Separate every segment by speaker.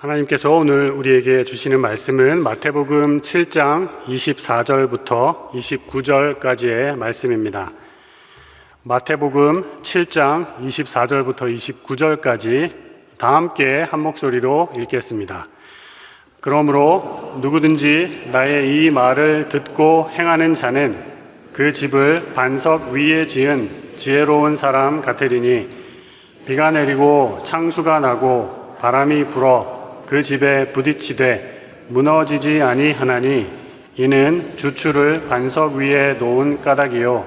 Speaker 1: 하나님께서 오늘 우리에게 주시는 말씀은 마태복음 7장 24절부터 29절까지의 말씀입니다. 마태복음 7장 24절부터 29절까지 다 함께 한 목소리로 읽겠습니다. 그러므로 누구든지 나의 이 말을 듣고 행하는 자는 그 집을 반석 위에 지은 지혜로운 사람 같으리니 비가 내리고 창수가 나고 바람이 불어 그 집에 부딪히되 무너지지 아니하나니 이는 주추를 반석 위에 놓은 까닭이요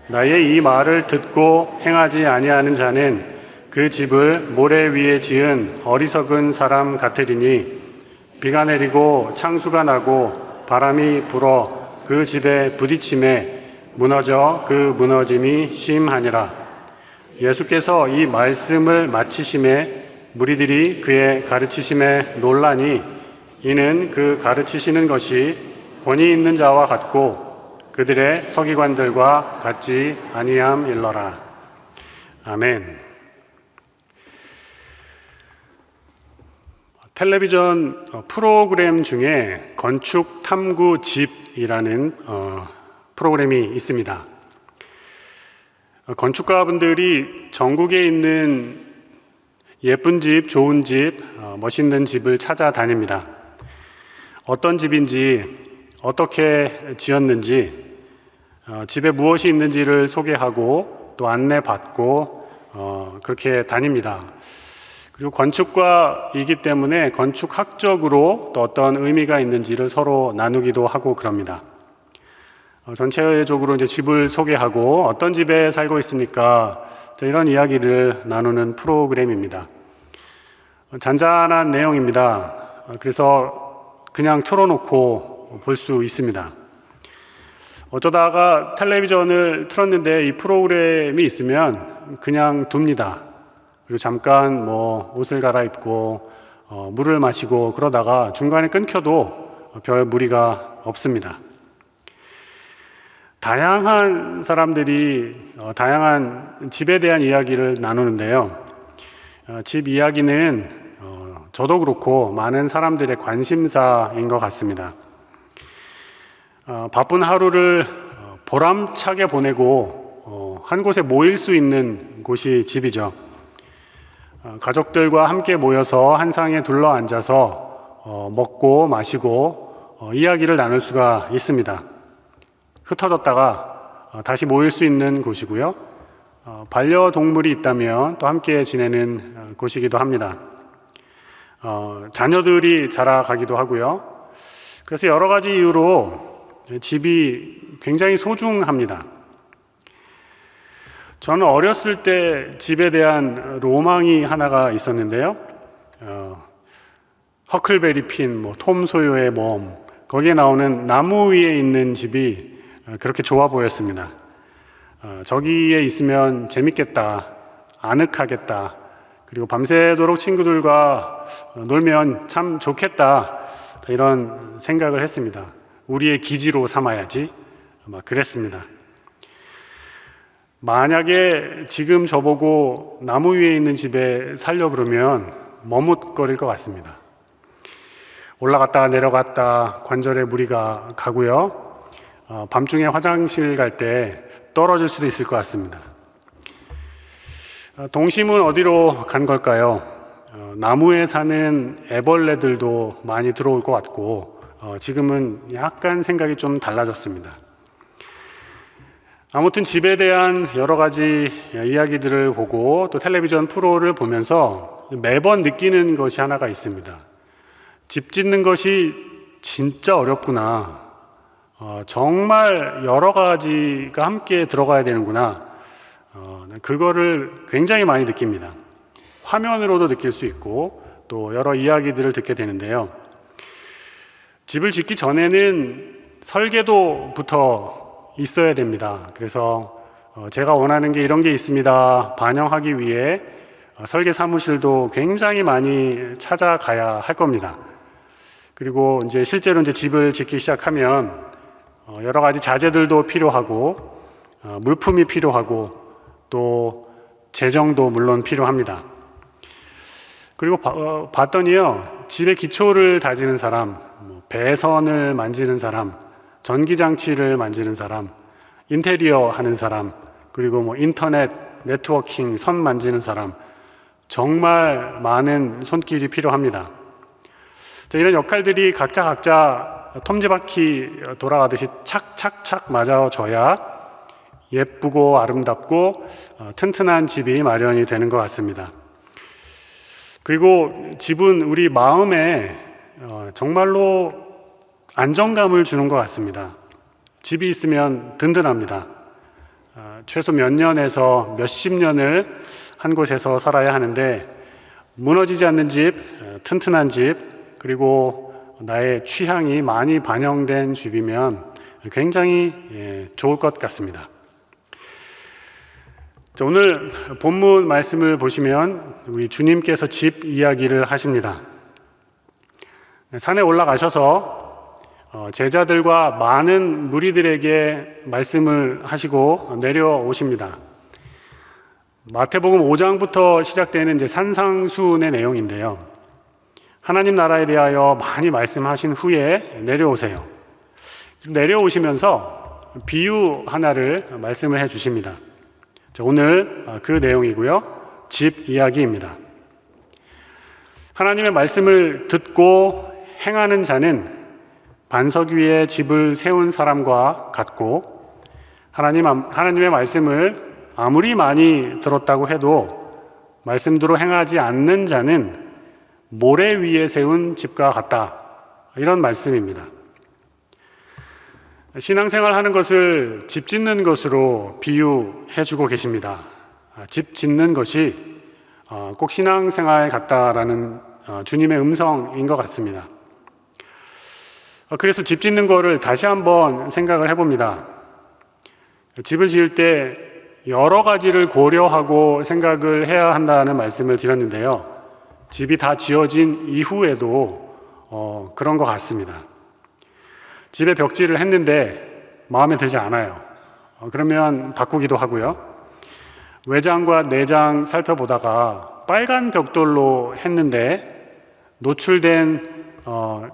Speaker 1: 나의 이 말을 듣고 행하지 아니하는 자는 그 집을 모래 위에 지은 어리석은 사람 같으리니 비가 내리고 창수가 나고 바람이 불어 그 집에 부딪힘에 무너져 그 무너짐이 심하니라. 예수께서 이 말씀을 마치심에 무리들이 그의 가르치심에 놀라니 이는 그 가르치시는 것이 권위 있는 자와 같고 그들의 서기관들과 같지 아니함일러라. 아멘. 텔레비전 프로그램 중에 건축 탐구 집이라는 프로그램이 있습니다. 건축가분들이 전국에 있는 예쁜 집, 좋은 집, 멋있는 집을 찾아다닙니다. 어떤 집인지, 어떻게 지었는지, 집에 무엇이 있는지를 소개하고 또 안내받고 그렇게 다닙니다. 그리고 건축과이기 때문에 건축학적으로 또 어떤 의미가 있는지를 서로 나누기도 하고 그럽니다. 전체적으로 이제 집을 소개하고 어떤 집에 살고 있습니까? 이런 이야기를 나누는 프로그램입니다. 잔잔한 내용입니다. 그래서 그냥 틀어놓고 볼 수 있습니다. 어쩌다가 텔레비전을 틀었는데 이 프로그램이 있으면 그냥 둡니다. 그리고 잠깐 옷을 갈아입고 물을 마시고 그러다가 중간에 끊겨도 별 무리가 없습니다. 다양한 사람들이 다양한 집에 대한 이야기를 나누는데요. 집 이야기는 저도 그렇고 많은 사람들의 관심사인 것 같습니다. 바쁜 하루를 보람차게 보내고 한 곳에 모일 수 있는 곳이 집이죠. 가족들과 함께 모여서 한 상에 둘러 앉아서 먹고 마시고 이야기를 나눌 수가 있습니다. 흩어졌다가 다시 모일 수 있는 곳이고요. 반려동물이 있다면 또 함께 지내는 곳이기도 합니다. 자녀들이 자라가기도 하고요. 그래서 여러 가지 이유로 집이 굉장히 소중합니다. 저는 어렸을 때 집에 대한 로망이 하나가 있었는데요. 허클베리 핀, 톰 소요의 몸, 거기에 나오는 나무 위에 있는 집이 그렇게 좋아 보였습니다. 저기에 있으면 재밌겠다, 아늑하겠다, 그리고 밤새도록 친구들과 놀면 참 좋겠다, 이런 생각을 했습니다. 우리의 기지로 삼아야지, 그랬습니다. 만약에 지금 저보고 나무 위에 있는 집에 살려 그러면 머뭇거릴 것 같습니다. 올라갔다 내려갔다 관절에 무리가 가고요. 밤중에 화장실 갈 때 떨어질 수도 있을 것 같습니다. 동심은 어디로 간 걸까요? 나무에 사는 애벌레들도 많이 들어올 것 같고 지금은 약간 생각이 좀 달라졌습니다. 아무튼 집에 대한 여러 가지 이야기들을 보고 또 텔레비전 프로를 보면서 매번 느끼는 것이 하나가 있습니다. 집 짓는 것이 진짜 어렵구나. 정말 여러 가지가 함께 들어가야 되는구나. 그거를 굉장히 많이 느낍니다. 화면으로도 느낄 수 있고 또 여러 이야기들을 듣게 되는데요. 집을 짓기 전에는 설계도부터 있어야 됩니다. 그래서 제가 원하는 게 이런 게 있습니다 반영하기 위해 설계 사무실도 굉장히 많이 찾아가야 할 겁니다. 그리고 이제 실제로 집을 짓기 시작하면 여러 가지 자재들도 필요하고 물품이 필요하고 또 재정도 물론 필요합니다. 그리고 봤더니요, 집의 기초를 다지는 사람, 배선을 만지는 사람, 전기장치를 만지는 사람, 인테리어 하는 사람, 그리고 인터넷, 네트워킹, 선 만지는 사람, 정말 많은 손길이 필요합니다. 자, 이런 역할들이 각자 톱니바퀴 돌아가듯이 착착착 맞아져야 예쁘고 아름답고 튼튼한 집이 마련이 되는 것 같습니다. 그리고 집은 우리 마음에 정말로 안정감을 주는 것 같습니다. 집이 있으면 든든합니다. 최소 몇 년에서 몇십 년을 한 곳에서 살아야 하는데 무너지지 않는 집, 튼튼한 집, 그리고 나의 취향이 많이 반영된 집이면 굉장히 좋을 것 같습니다. 자, 오늘 본문 말씀을 보시면 우리 주님께서 집 이야기를 하십니다. 산에 올라가셔서 제자들과 많은 무리들에게 말씀을 하시고 내려오십니다. 마태복음 5장부터 시작되는 이제 산상수훈의 내용인데요. 하나님 나라에 대하여 많이 말씀하신 후에 내려오세요. 내려오시면서 비유 하나를 말씀을 해 주십니다. 자, 오늘 그 내용이고요. 집 이야기입니다. 하나님의 말씀을 듣고 행하는 자는 반석 위에 집을 세운 사람과 같고, 하나님의 말씀을 아무리 많이 들었다고 해도 말씀대로 행하지 않는 자는 모래 위에 세운 집과 같다. 이런 말씀입니다. 신앙생활 하는 것을 집 짓는 것으로 비유해 주고 계십니다. 집 짓는 것이 꼭 신앙생활 같다라는 주님의 음성인 것 같습니다. 그래서 집 짓는 거를 다시 한번 생각을 해봅니다. 집을 지을 때 여러 가지를 고려하고 생각을 해야 한다는 말씀을 드렸는데요. 집이 다 지어진 이후에도 그런 것 같습니다. 집에 벽지를 했는데 마음에 들지 않아요. 그러면 바꾸기도 하고요. 외장과 내장 살펴보다가 빨간 벽돌로 했는데 노출된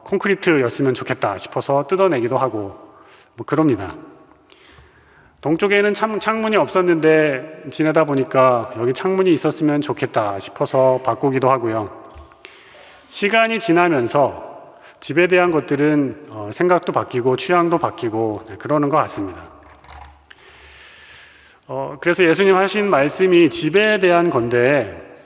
Speaker 1: 콘크리트였으면 좋겠다 싶어서 뜯어내기도 하고 그럽니다. 동쪽에는 창문이 없었는데 지내다 보니까 여기 창문이 있었으면 좋겠다 싶어서 바꾸기도 하고요. 시간이 지나면서 집에 대한 것들은 생각도 바뀌고 취향도 바뀌고 그러는 것 같습니다. 그래서 예수님 하신 말씀이 집에 대한 건데,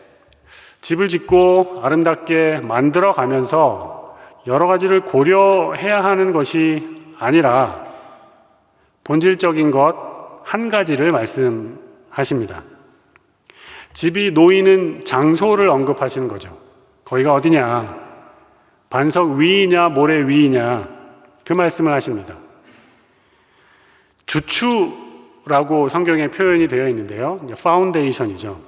Speaker 1: 집을 짓고 아름답게 만들어 가면서 여러 가지를 고려해야 하는 것이 아니라 본질적인 것 한 가지를 말씀하십니다. 집이 놓이는 장소를 언급하시는 거죠. 거기가 어디냐? 반석 위이냐 모래 위이냐? 그 말씀을 하십니다. 주추라고 성경에 표현이 되어 있는데요. 파운데이션이죠.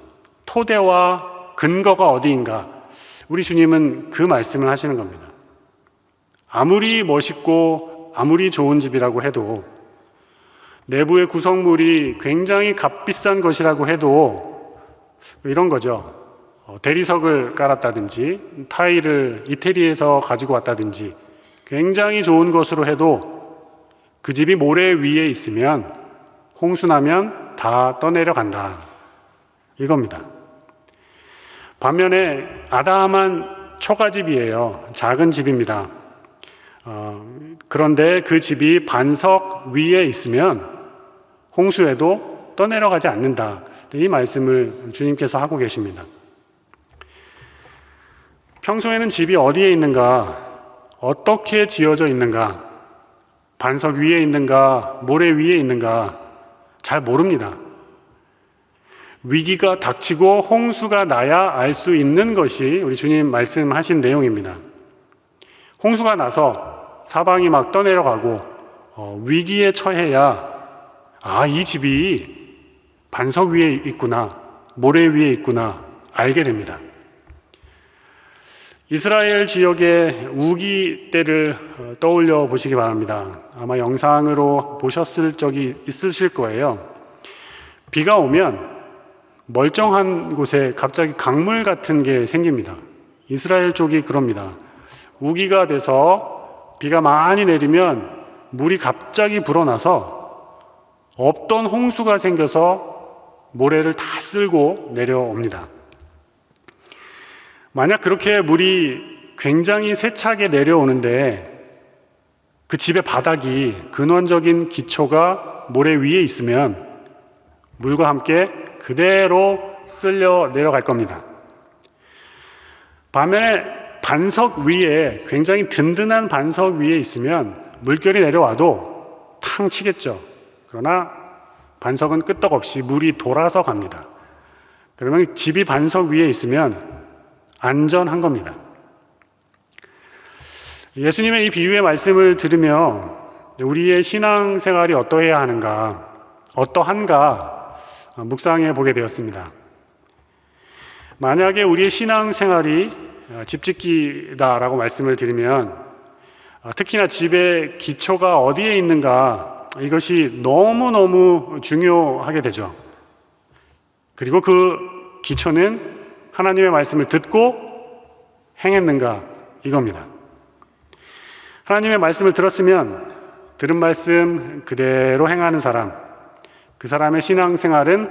Speaker 1: 토대와 근거가 어디인가? 우리 주님은 그 말씀을 하시는 겁니다. 아무리 멋있고 아무리 좋은 집이라고 해도, 내부의 구성물이 굉장히 값비싼 것이라고 해도 이런 거죠. 대리석을 깔았다든지 타일을 이태리에서 가지고 왔다든지 굉장히 좋은 것으로 해도 그 집이 모래 위에 있으면 홍수나면 다 떠내려간다. 이겁니다. 반면에 아담한 초가집이에요. 작은 집입니다. 그런데 그 집이 반석 위에 있으면 홍수에도 떠내려가지 않는다. 이 말씀을 주님께서 하고 계십니다. 평소에는 집이 어디에 있는가, 어떻게 지어져 있는가, 반석 위에 있는가, 모래 위에 있는가 잘 모릅니다. 위기가 닥치고 홍수가 나야 알 수 있는 것이 우리 주님 말씀하신 내용입니다. 홍수가 나서 사방이 막 떠내려가고 위기에 처해야 이 집이 반석 위에 있구나, 모래 위에 있구나 알게 됩니다. 이스라엘 지역의 우기 때를 떠올려 보시기 바랍니다. 아마 영상으로 보셨을 적이 있으실 거예요. 비가 오면 멀쩡한 곳에 갑자기 강물 같은 게 생깁니다. 이스라엘 쪽이 그럽니다. 우기가 돼서 비가 많이 내리면 물이 갑자기 불어나서 없던 홍수가 생겨서 모래를 다 쓸고 내려옵니다. 만약 그렇게 물이 굉장히 세차게 내려오는데 그 집의 바닥이 근원적인 기초가 모래 위에 있으면 물과 함께 그대로 쓸려 내려갈 겁니다. 반면에 반석 위에, 굉장히 든든한 반석 위에 있으면 물결이 내려와도 탕 치겠죠. 그러나 반석은 끄떡없이 물이 돌아서 갑니다. 그러면 집이 반석 위에 있으면 안전한 겁니다. 예수님의 이 비유의 말씀을 들으며 우리의 신앙생활이 어떠한가 묵상해 보게 되었습니다. 만약에 우리의 신앙생활이 집짓기다라고 말씀을 드리면 특히나 집의 기초가 어디에 있는가, 이것이 너무너무 중요하게 되죠. 그리고 그 기초는 하나님의 말씀을 듣고 행했는가, 이겁니다. 하나님의 말씀을 들었으면 들은 말씀 그대로 행하는 사람, 그 사람의 신앙생활은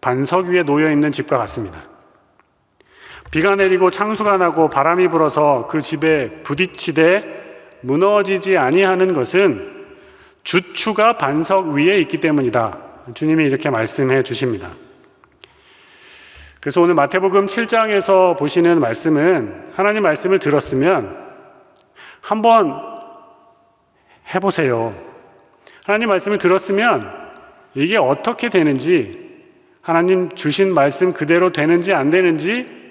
Speaker 1: 반석 위에 놓여있는 집과 같습니다. 비가 내리고 창수가 나고 바람이 불어서 그 집에 부딪히되 무너지지 아니하는 것은 주추가 반석 위에 있기 때문이다. 주님이 이렇게 말씀해 주십니다. 그래서 오늘 마태복음 7장에서 보시는 말씀은 하나님 말씀을 들었으면 한번 해보세요. 하나님 말씀을 들었으면 이게 어떻게 되는지, 하나님 주신 말씀 그대로 되는지 안 되는지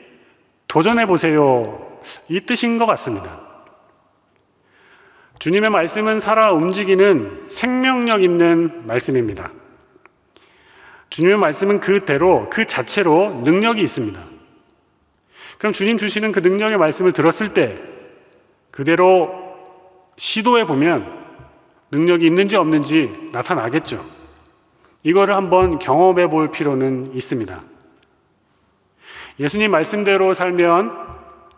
Speaker 1: 도전해보세요. 이 뜻인 것 같습니다. 주님의 말씀은 살아 움직이는 생명력 있는 말씀입니다. 주님의 말씀은 그대로, 그 자체로 능력이 있습니다. 그럼 주님 주시는 그 능력의 말씀을 들었을 때 그대로 시도해 보면 능력이 있는지 없는지 나타나겠죠. 이거를 한번 경험해 볼 필요는 있습니다. 예수님 말씀대로 살면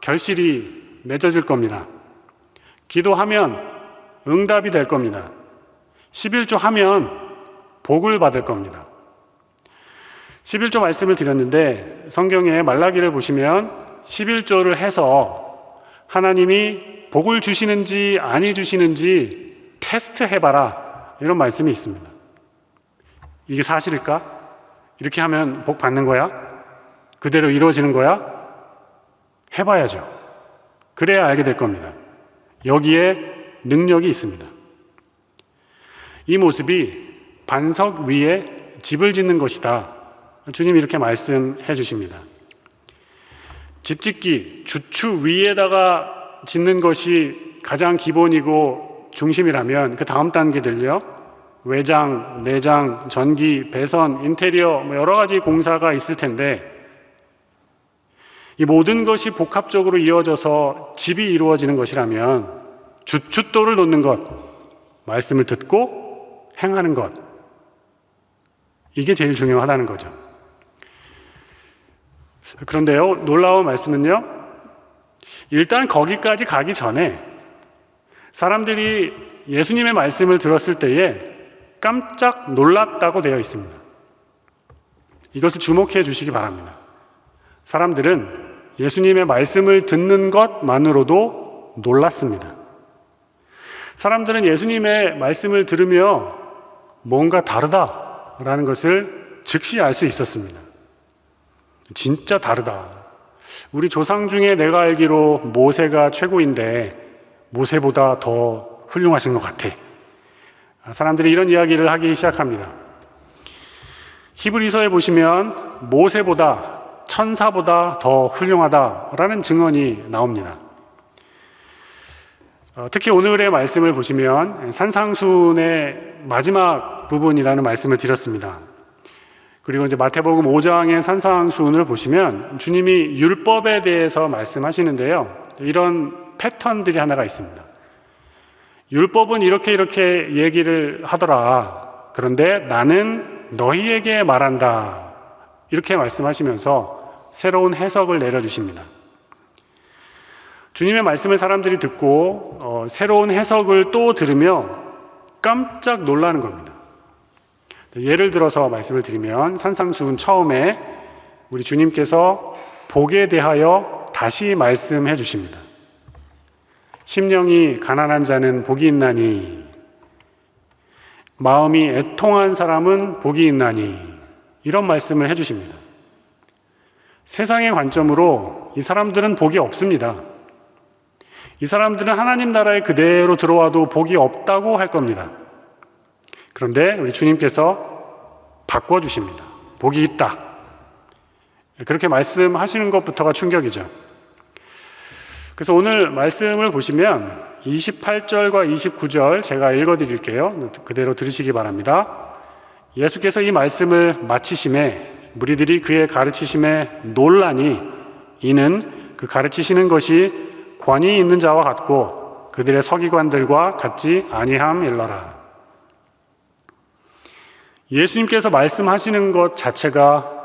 Speaker 1: 결실이 맺어질 겁니다. 기도하면 응답이 될 겁니다. 11조 하면 복을 받을 겁니다. 11조 말씀을 드렸는데 성경의 말라기를 보시면 11조를 해서 하나님이 복을 주시는지 아니 주시는지 테스트 해봐라, 이런 말씀이 있습니다. 이게 사실일까? 이렇게 하면 복 받는 거야? 그대로 이루어지는 거야? 해봐야죠. 그래야 알게 될 겁니다. 여기에 능력이 있습니다. 이 모습이 반석 위에 집을 짓는 것이다. 주님이 이렇게 말씀해 주십니다. 집짓기, 주추 위에다가 짓는 것이 가장 기본이고 중심이라면 그 다음 단계들요, 외장, 내장, 전기, 배선, 인테리어, 여러 가지 공사가 있을 텐데 이 모든 것이 복합적으로 이어져서 집이 이루어지는 것이라면 주춧돌을 놓는 것, 말씀을 듣고 행하는 것, 이게 제일 중요하다는 거죠. 그런데요, 놀라운 말씀은요, 일단 거기까지 가기 전에 사람들이 예수님의 말씀을 들었을 때에 깜짝 놀랐다고 되어 있습니다. 이것을 주목해 주시기 바랍니다. 사람들은 예수님의 말씀을 듣는 것만으로도 놀랐습니다. 사람들은 예수님의 말씀을 들으며 뭔가 다르다라는 것을 즉시 알 수 있었습니다. 진짜 다르다. 우리 조상 중에 내가 알기로 모세가 최고인데 모세보다 더 훌륭하신 것 같아. 사람들이 이런 이야기를 하기 시작합니다. 히브리서에 보시면 모세보다, 천사보다 더 훌륭하다라는 증언이 나옵니다. 특히 오늘의 말씀을 보시면 산상순의 마지막 부분이라는 말씀을 드렸습니다. 그리고 이제 마태복음 5장의 산상순을 보시면 주님이 율법에 대해서 말씀하시는데요, 이런 패턴들이 하나가 있습니다. 율법은 이렇게 얘기를 하더라. 그런데 나는 너희에게 말한다. 이렇게 말씀하시면서 새로운 해석을 내려주십니다. 주님의 말씀을 사람들이 듣고 새로운 해석을 또 들으며 깜짝 놀라는 겁니다. 예를 들어서 말씀을 드리면 산상수훈 처음에 우리 주님께서 복에 대하여 다시 말씀해 주십니다. 심령이 가난한 자는 복이 있나니 마음이 애통한 사람은 복이 있나니 이런 말씀을 해 주십니다. 세상의 관점으로 이 사람들은 복이 없습니다. 이 사람들은 하나님 나라에 그대로 들어와도 복이 없다고 할 겁니다. 그런데 우리 주님께서 바꿔주십니다. 복이 있다. 그렇게 말씀하시는 것부터가 충격이죠. 그래서 오늘 말씀을 보시면 28절과 29절 제가 읽어드릴게요. 그대로 들으시기 바랍니다. 예수께서 이 말씀을 마치심에 무리들이 그의 가르치심에 놀라니 이는 그 가르치시는 것이 권위 있는 자와 같고 그들의 서기관들과 같지 아니함일러라. 예수님께서 말씀하시는 것 자체가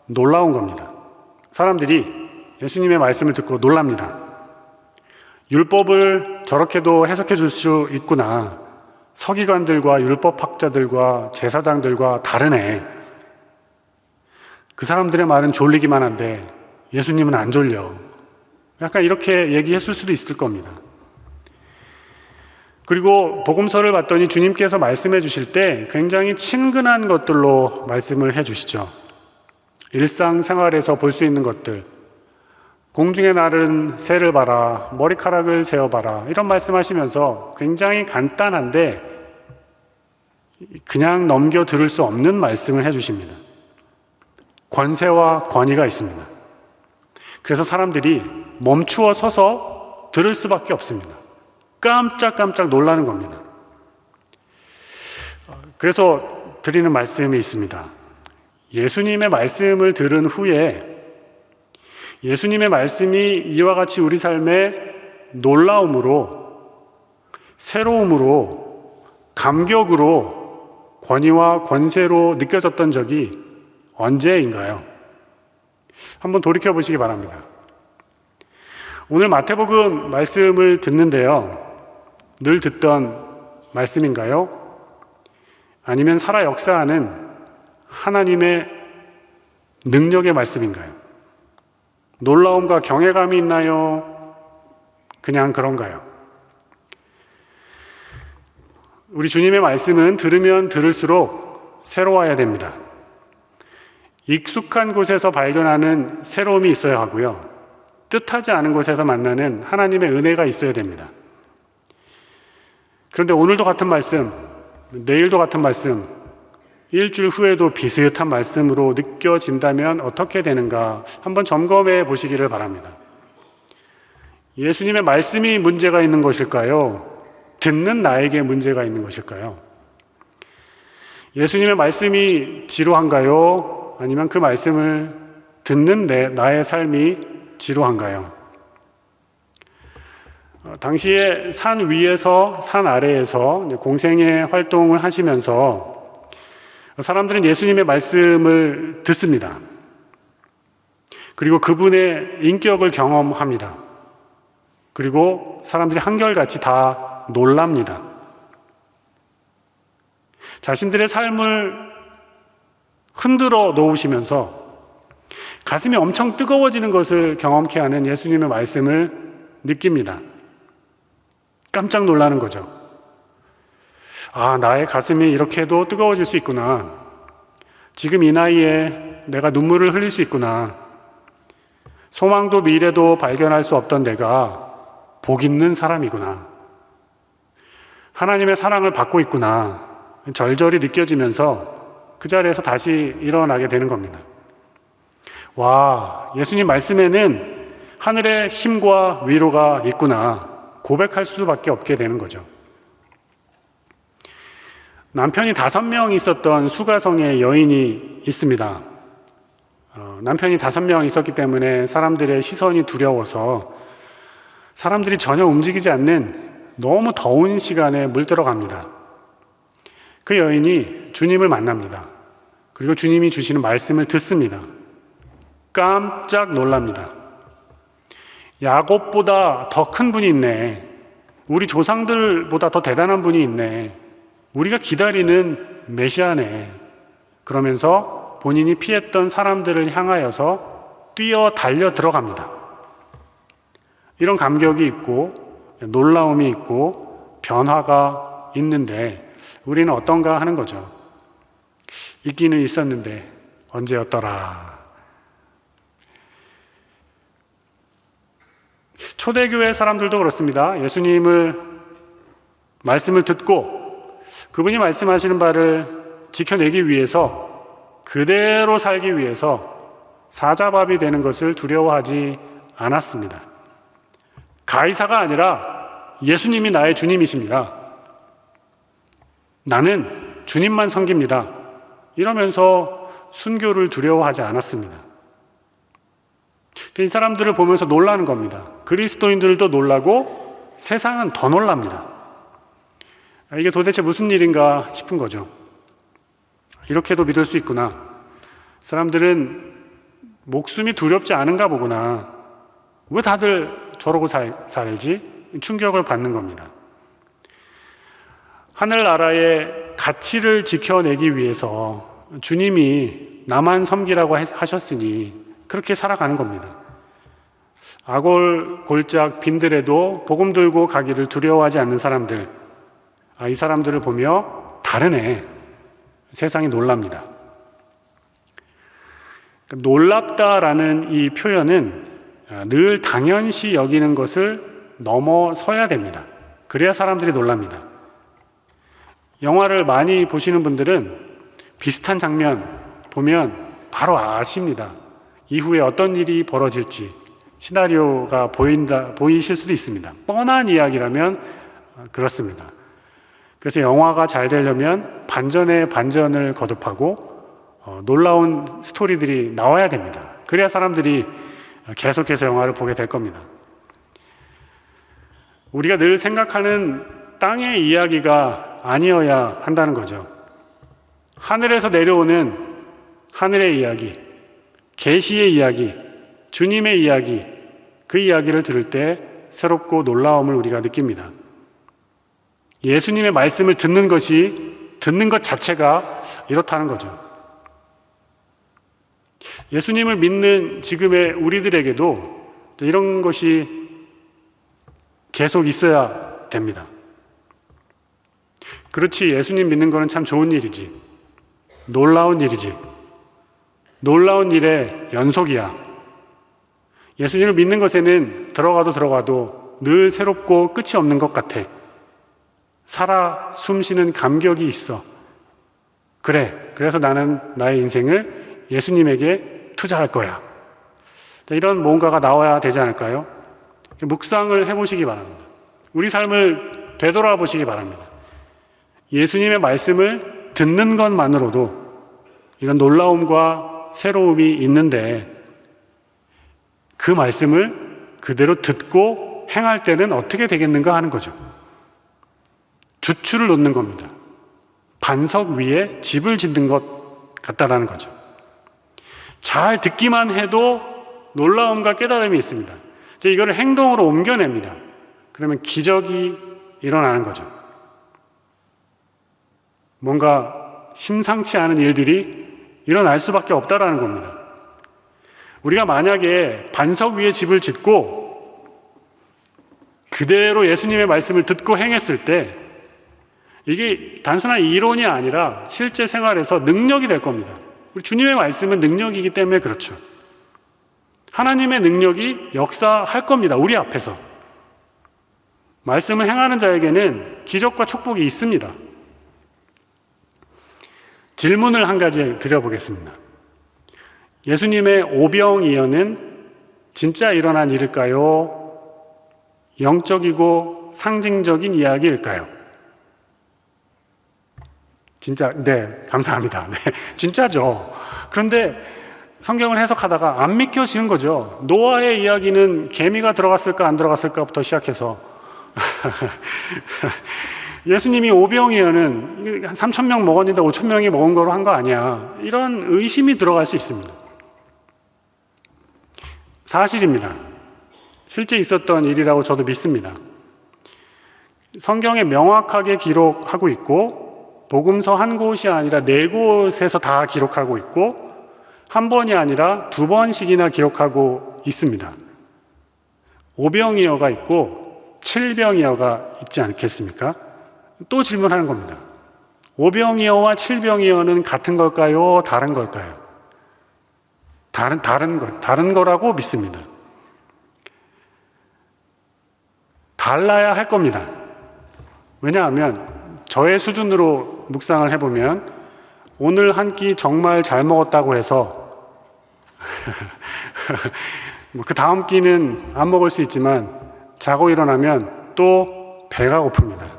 Speaker 1: 놀라운 겁니다. 사람들이 예수님의 말씀을 듣고 놀랍니다. 율법을 저렇게도 해석해 줄 수 있구나. 서기관들과 율법학자들과 제사장들과 다르네. 그 사람들의 말은 졸리기만 한데 예수님은 안 졸려. 약간 이렇게 얘기했을 수도 있을 겁니다. 그리고 복음서를 봤더니 주님께서 말씀해 주실 때 굉장히 친근한 것들로 말씀을 해 주시죠. 일상생활에서 볼 수 있는 것들, 공중에 나른 새를 봐라, 머리카락을 세어봐라, 이런 말씀하시면서 굉장히 간단한데 그냥 넘겨 들을 수 없는 말씀을 해 주십니다. 권세와 권위가 있습니다. 그래서 사람들이 멈추어 서서 들을 수밖에 없습니다. 깜짝깜짝 놀라는 겁니다. 그래서 드리는 말씀이 있습니다. 예수님의 말씀을 들은 후에 예수님의 말씀이 이와 같이 우리 삶에 놀라움으로, 새로움으로, 감격으로, 권위와 권세로 느껴졌던 적이 언제인가요? 한번 돌이켜 보시기 바랍니다. 오늘 마태복음 말씀을 듣는데요. 늘 듣던 말씀인가요? 아니면 살아 역사하는 하나님의 능력의 말씀인가요? 놀라움과 경외감이 있나요? 그냥 그런가요? 우리 주님의 말씀은 들으면 들을수록 새로워야 됩니다. 익숙한 곳에서 발견하는 새로움이 있어야 하고요. 뜻하지 않은 곳에서 만나는 하나님의 은혜가 있어야 됩니다. 그런데 오늘도 같은 말씀, 내일도 같은 말씀, 일주일 후에도 비슷한 말씀으로 느껴진다면 어떻게 되는가 한번 점검해 보시기를 바랍니다. 예수님의 말씀이 문제가 있는 것일까요? 듣는 나에게 문제가 있는 것일까요? 예수님의 말씀이 지루한가요? 아니면 그 말씀을 듣는 나의 삶이 지루한가요? 당시에 산 위에서 산 아래에서 공생애 활동을 하시면서 사람들은 예수님의 말씀을 듣습니다. 그리고 그분의 인격을 경험합니다. 그리고 사람들이 한결같이 다 놀랍니다. 자신들의 삶을 흔들어 놓으시면서 가슴이 엄청 뜨거워지는 것을 경험케 하는 예수님의 말씀을 느낍니다. 깜짝 놀라는 거죠. 아, 나의 가슴이 이렇게도 뜨거워질 수 있구나. 지금 이 나이에 내가 눈물을 흘릴 수 있구나. 소망도 미래도 발견할 수 없던 내가 복 있는 사람이구나. 하나님의 사랑을 받고 있구나. 절절히 느껴지면서 그 자리에서 다시 일어나게 되는 겁니다. 와, 예수님 말씀에는 하늘의 힘과 위로가 있구나. 고백할 수밖에 없게 되는 거죠. 남편이 5명 있었던 수가성의 여인이 있습니다. 남편이 5명 있었기 때문에 사람들의 시선이 두려워서 사람들이 전혀 움직이지 않는 너무 더운 시간에 물들어갑니다. 그 여인이 주님을 만납니다. 그리고 주님이 주시는 말씀을 듣습니다. 깜짝 놀랍니다. 야곱보다 더 큰 분이 있네. 우리 조상들보다 더 대단한 분이 있네. 우리가 기다리는 메시아네. 그러면서 본인이 피했던 사람들을 향하여서 뛰어 달려 들어갑니다. 이런 감격이 있고 놀라움이 있고 변화가 있는데 우리는 어떤가 하는 거죠. 있기는 있었는데 언제였더라. 초대교회 사람들도 그렇습니다. 예수님을 말씀을 듣고 그분이 말씀하시는 바를 지켜내기 위해서 그대로 살기 위해서 사자밥이 되는 것을 두려워하지 않았습니다. 가이사가 아니라 예수님이 나의 주님이십니다. 나는 주님만 섬깁니다. 이러면서 순교를 두려워하지 않았습니다. 이 사람들을 보면서 놀라는 겁니다. 그리스도인들도 놀라고 세상은 더 놀랍니다. 이게 도대체 무슨 일인가 싶은 거죠. 이렇게도 믿을 수 있구나. 사람들은 목숨이 두렵지 않은가 보구나. 왜 다들 저러고 살지? 충격을 받는 겁니다. 하늘나라의 가치를 지켜내기 위해서 주님이 나만 섬기라고 하셨으니 그렇게 살아가는 겁니다. 아골 골짝 빈들에도 복음 들고 가기를 두려워하지 않는 사람들, 이 사람들을 보며 다르네. 세상이 놀랍니다. 놀랍다라는 이 표현은 늘 당연시 여기는 것을 넘어서야 됩니다. 그래야 사람들이 놀랍니다. 영화를 많이 보시는 분들은 비슷한 장면 보면 바로 아십니다. 이후에 어떤 일이 벌어질지 시나리오가 보이실 수도 있습니다. 뻔한 이야기라면 그렇습니다. 그래서 영화가 잘 되려면 반전에 반전을 거듭하고 놀라운 스토리들이 나와야 됩니다. 그래야 사람들이 계속해서 영화를 보게 될 겁니다. 우리가 늘 생각하는 땅의 이야기가 아니어야 한다는 거죠. 하늘에서 내려오는 하늘의 이야기, 계시의 이야기, 주님의 이야기, 그 이야기를 들을 때 새롭고 놀라움을 우리가 느낍니다. 예수님의 말씀을 듣는 것 자체가 이렇다는 거죠. 예수님을 믿는 지금의 우리들에게도 이런 것이 계속 있어야 됩니다. 그렇지, 예수님 믿는 거는 참 좋은 일이지. 놀라운 일이지. 놀라운 일의 연속이야. 예수님을 믿는 것에는 들어가도 늘 새롭고 끝이 없는 것 같아. 살아 숨쉬는 감격이 있어. 그래, 그래서 나는 나의 인생을 예수님에게 투자할 거야. 이런 뭔가가 나와야 되지 않을까요? 묵상을 해보시기 바랍니다. 우리 삶을 되돌아보시기 바랍니다. 예수님의 말씀을 듣는 것만으로도 이런 놀라움과 새로움이 있는데 그 말씀을 그대로 듣고 행할 때는 어떻게 되겠는가 하는 거죠. 주추를 놓는 겁니다. 반석 위에 집을 짓는 것 같다라는 거죠. 잘 듣기만 해도 놀라움과 깨달음이 있습니다. 이제 이거를 행동으로 옮겨냅니다. 그러면 기적이 일어나는 거죠. 뭔가 심상치 않은 일들이 일어날 수밖에 없다라는 겁니다. 우리가 만약에 반석 위에 집을 짓고 그대로 예수님의 말씀을 듣고 행했을 때 이게 단순한 이론이 아니라 실제 생활에서 능력이 될 겁니다. 우리 주님의 말씀은 능력이기 때문에 그렇죠. 하나님의 능력이 역사할 겁니다. 우리 앞에서. 말씀을 행하는 자에게는 기적과 축복이 있습니다. 질문을 한 가지 드려보겠습니다. 예수님의 오병이어는 진짜 일어난 일일까요? 영적이고 상징적인 이야기일까요? 진짜, 네, 감사합니다. 네, 진짜죠. 그런데 성경을 해석하다가 안 믿겨지는 거죠. 노아의 이야기는 개미가 들어갔을까 안 들어갔을까부터 시작해서 예수님이 오병이어는 3,000명 먹었는데 5,000명이 먹은 거로 한 거 아니야. 이런 의심이 들어갈 수 있습니다. 사실입니다. 실제 있었던 일이라고 저도 믿습니다. 성경에 명확하게 기록하고 있고 복음서 한 곳이 아니라 네 곳에서 다 기록하고 있고 한 번이 아니라 두 번씩이나 기록하고 있습니다. 오병이어가 있고 칠병이어가 있지 않겠습니까? 또 질문하는 겁니다. 오병이어와 칠병이어는 같은 걸까요? 다른 걸까요? 다른 거라고 믿습니다. 달라야 할 겁니다. 왜냐하면 저의 수준으로 묵상을 해보면 오늘 한 끼 정말 잘 먹었다고 해서 그 다음 끼는 안 먹을 수 있지만 자고 일어나면 또 배가 고픕니다.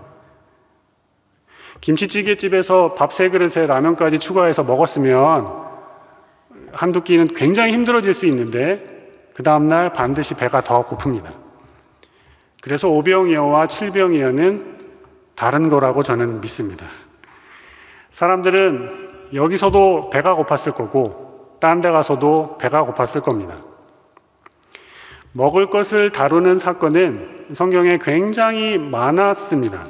Speaker 1: 김치찌개집에서 밥 3그릇에 라면까지 추가해서 먹었으면 한두 끼는 굉장히 힘들어질 수 있는데 그 다음날 반드시 배가 더 고픕니다. 그래서 오병이어와 칠병이어는 다른 거라고 저는 믿습니다. 사람들은 여기서도 배가 고팠을 거고 딴 데 가서도 배가 고팠을 겁니다. 먹을 것을 다루는 사건은 성경에 굉장히 많았습니다.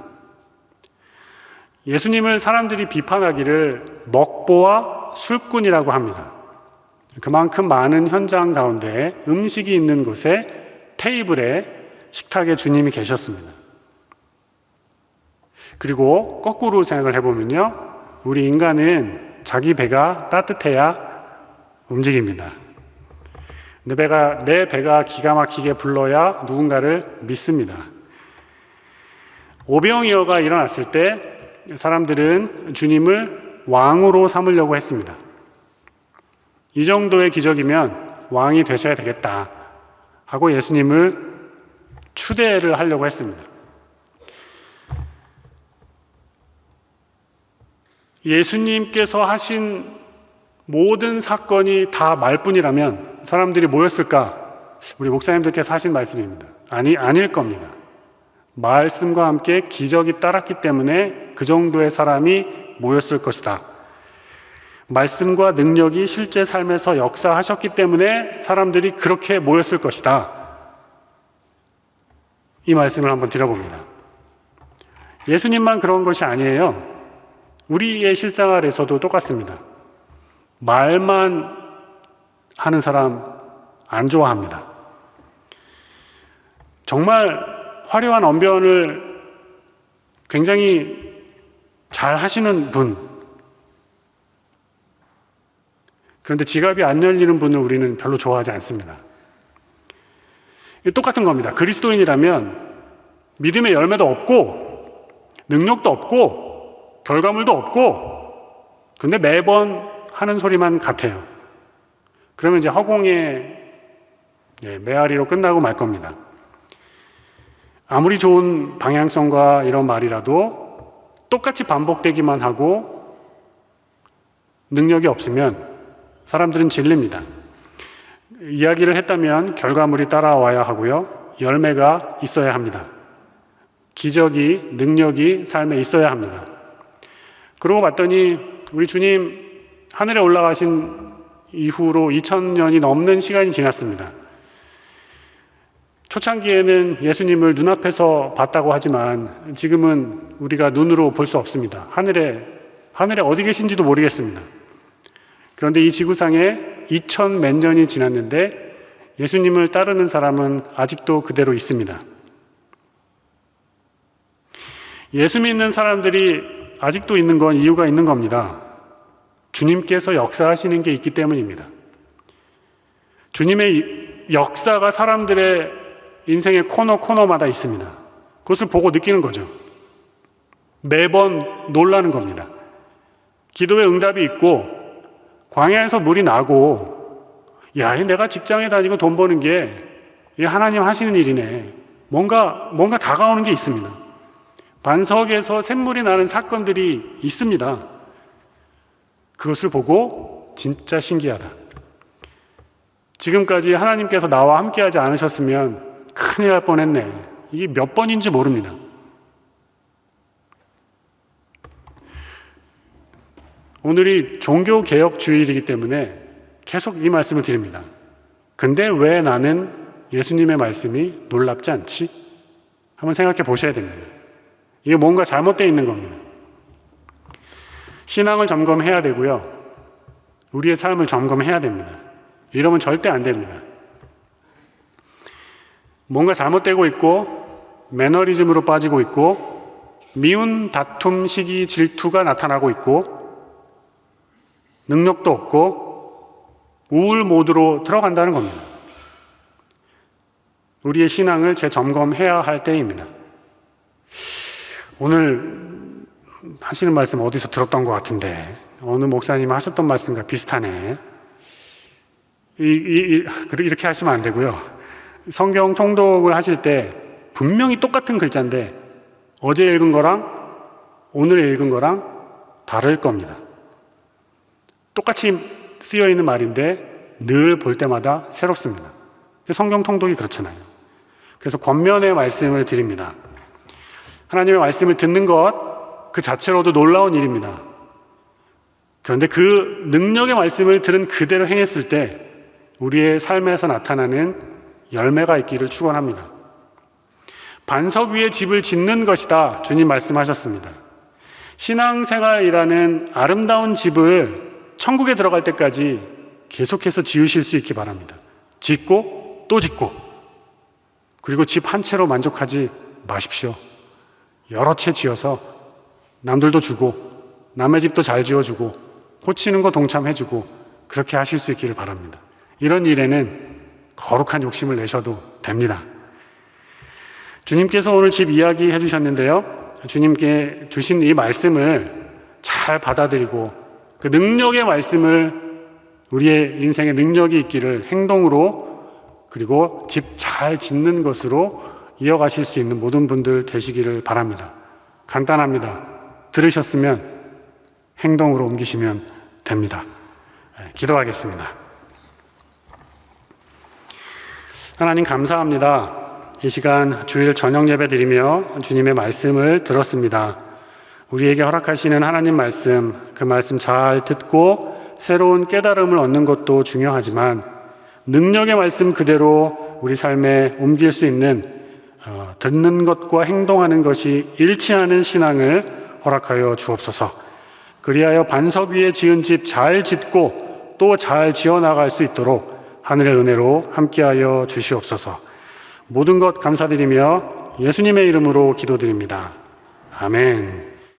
Speaker 1: 예수님을 사람들이 비판하기를 먹보와 술꾼이라고 합니다. 그만큼 많은 현장 가운데 음식이 있는 곳에 테이블에 식탁에 주님이 계셨습니다. 그리고 거꾸로 생각을 해보면요, 우리 인간은 자기 배가 따뜻해야 움직입니다. 내 배가 기가 막히게 불러야 누군가를 믿습니다. 오병이어가 일어났을 때 사람들은 주님을 왕으로 삼으려고 했습니다. 이 정도의 기적이면 왕이 되셔야 되겠다 하고 예수님을 추대를 하려고 했습니다. 예수님께서 하신 모든 사건이 다 말뿐이라면 사람들이 모였을까? 우리 목사님들께서 하신 말씀입니다. 아닐 겁니다. 말씀과 함께 기적이 따랐기 때문에 그 정도의 사람이 모였을 것이다. 말씀과 능력이 실제 삶에서 역사하셨기 때문에 사람들이 그렇게 모였을 것이다. 이 말씀을 한번 드려봅니다. 예수님만 그런 것이 아니에요. 우리의 실생활에서도 똑같습니다. 말만 하는 사람 안 좋아합니다. 정말 화려한 언변을 굉장히 잘 하시는 분, 그런데 지갑이 안 열리는 분을 우리는 별로 좋아하지 않습니다. 똑같은 겁니다. 그리스도인이라면 믿음의 열매도 없고 능력도 없고 결과물도 없고 근데 매번 하는 소리만 같아요. 그러면 이제 허공에 메아리로 끝나고 말 겁니다. 아무리 좋은 방향성과 이런 말이라도 똑같이 반복되기만 하고 능력이 없으면 사람들은 질립니다. 이야기를 했다면 결과물이 따라와야 하고요. 열매가 있어야 합니다. 기적이, 능력이 삶에 있어야 합니다. 그러고 봤더니 우리 주님 하늘에 올라가신 이후로 2000년이 넘는 시간이 지났습니다. 초창기에는 예수님을 눈앞에서 봤다고 하지만 지금은 우리가 눈으로 볼 수 없습니다. 하늘에 어디 계신지도 모르겠습니다. 그런데 이 지구상에 2000 몇 년이 지났는데 예수님을 따르는 사람은 아직도 그대로 있습니다. 예수 믿는 사람들이 아직도 있는 건 이유가 있는 겁니다. 주님께서 역사하시는 게 있기 때문입니다. 주님의 역사가 사람들의 인생의 코너마다 있습니다. 그것을 보고 느끼는 거죠. 매번 놀라는 겁니다. 기도의 응답이 있고 광야에서 물이 나고 야, 내가 직장에 다니고 돈 버는 게 하나님 하시는 일이네. 뭔가 다가오는 게 있습니다. 반석에서 샘물이 나는 사건들이 있습니다. 그것을 보고 진짜 신기하다. 지금까지 하나님께서 나와 함께하지 않으셨으면 큰일 날 뻔했네. 이게 몇 번인지 모릅니다. 오늘이 종교개혁 주일이기 때문에 계속 이 말씀을 드립니다. 근데 왜 나는 예수님의 말씀이 놀랍지 않지? 한번 생각해 보셔야 됩니다. 이게 뭔가 잘못되어 있는 겁니다. 신앙을 점검해야 되고요. 우리의 삶을 점검해야 됩니다. 이러면 절대 안 됩니다. 뭔가 잘못되고 있고 매너리즘으로 빠지고 있고 미운, 다툼, 시기, 질투가 나타나고 있고 능력도 없고 우울 모드로 들어간다는 겁니다. 우리의 신앙을 재점검해야 할 때입니다. 오늘 하시는 말씀 어디서 들었던 것 같은데 어느 목사님 하셨던 말씀과 비슷하네. 이렇게 하시면 안 되고요. 성경 통독을 하실 때 분명히 똑같은 글자인데 어제 읽은 거랑 오늘 읽은 거랑 다를 겁니다. 똑같이 쓰여 있는 말인데 늘 볼 때마다 새롭습니다. 성경 통독이 그렇잖아요. 그래서 권면의 말씀을 드립니다. 하나님의 말씀을 듣는 것 그 자체로도 놀라운 일입니다. 그런데 그 능력의 말씀을 들은 그대로 행했을 때 우리의 삶에서 나타나는 열매가 있기를 축원합니다. 반석 위에 집을 짓는 것이다. 주님 말씀하셨습니다. 신앙생활이라는 아름다운 집을 천국에 들어갈 때까지 계속해서 지으실 수 있기 바랍니다. 짓고 또 짓고 그리고 집 한 채로 만족하지 마십시오. 여러 채 지어서 남들도 주고 남의 집도 잘 지어주고 고치는 거 동참해주고 그렇게 하실 수 있기를 바랍니다. 이런 일에는 거룩한 욕심을 내셔도 됩니다. 주님께서 오늘 집 이야기 해주셨는데요. 주님께 주신 이 말씀을 잘 받아들이고 그 능력의 말씀을 우리의 인생에 능력이 있기를 행동으로 그리고 집 잘 짓는 것으로 이어가실 수 있는 모든 분들 되시기를 바랍니다. 간단합니다. 들으셨으면 행동으로 옮기시면 됩니다. 기도하겠습니다. 하나님 감사합니다. 이 시간 주일 저녁 예배 드리며 주님의 말씀을 들었습니다. 우리에게 허락하시는 하나님 말씀, 그 말씀 잘 듣고 새로운 깨달음을 얻는 것도 중요하지만 능력의 말씀 그대로 우리 삶에 옮길 수 있는 듣는 것과 행동하는 것이 일치하는 신앙을 허락하여 주옵소서. 그리하여 반석 위에 지은 집 잘 짓고 또 잘 지어나갈 수 있도록 하늘의 은혜로 함께하여 주시옵소서. 모든 것 감사드리며 예수님의 이름으로 기도드립니다. 아멘.